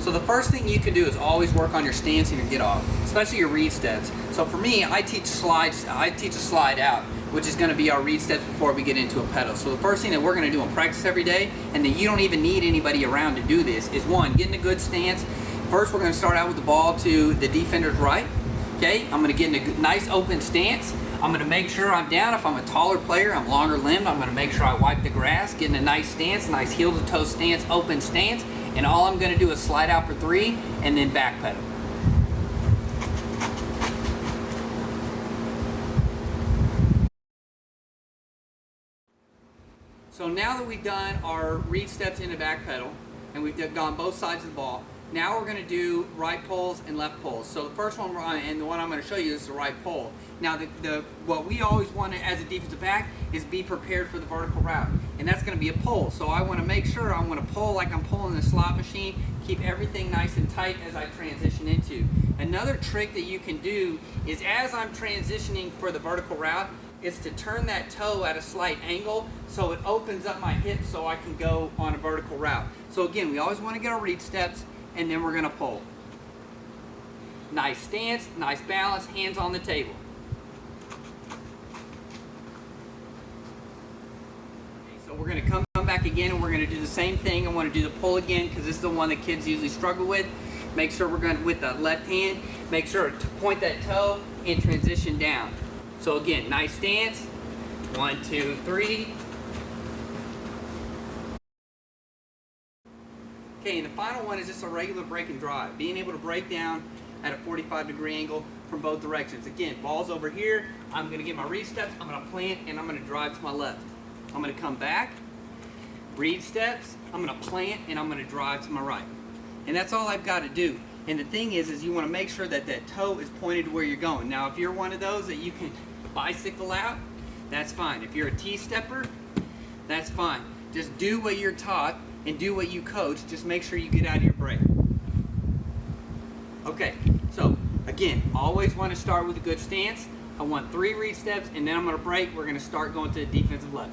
So the first thing you can do is always work on your stance and your get off, especially your read steps. So for me, I teach a slide out, which is going to be our read steps before we get into a pedal. So the first thing that we're going to do in practice every day, and that you don't even need anybody around to do this, is one, get in a good stance. First, we're going to start out with the ball to the defender's right. Okay, I'm going to get in a nice open stance. I'm going to make sure I'm down. If I'm a taller player, I'm longer limbed, I'm going to make sure I wipe the grass, get in a nice stance, nice heel to toe stance, open stance, and all I'm going to do is slide out for 3 and then backpedal. So now that we've done our read steps into backpedal and we've gone both sides of the ball, now we're going to do right pulls and left pulls. So the first one, and the one I'm going to show you, is the right pull. Now, what we always want to, as a defensive back, is be prepared for the vertical route, and that's going to be a pull. So I want to make sure I want to pull like I'm pulling a slot machine, keep everything nice and tight as I transition into. Another trick that you can do is, as I'm transitioning for the vertical route, is to turn that toe at a slight angle so it opens up my hips so I can go on a vertical route. So again, we always want to get our read steps, and then we're going to pull. Nice stance, nice balance, hands on the table. Okay, so we're going to come back again, and we're going to do the same thing. I want to do the pull again because this is the one that kids usually struggle with. Make sure we're going to, with the left hand, make sure to point that toe and transition down. So again, nice stance. 1, 2, 3. Okay, and the final one is just a regular break and drive. Being able to break down at a 45-degree angle from both directions. Again, ball's over here. I'm going to get my read steps. I'm going to plant, and I'm going to drive to my left. I'm going to come back, read steps. I'm going to plant, and I'm going to drive to my right. And that's all I've got to do. And the thing is you want to make sure that that toe is pointed to where you're going. Now, if you're one of those that you can bicycle out, that's fine. If you're a T-stepper, that's fine. Just do what you're taught and do what you coach. Just make sure you get out of your break. Okay, so again, always want to start with a good stance. I want 3 read steps, and then I'm going to break. We're going to start going to the defensive left.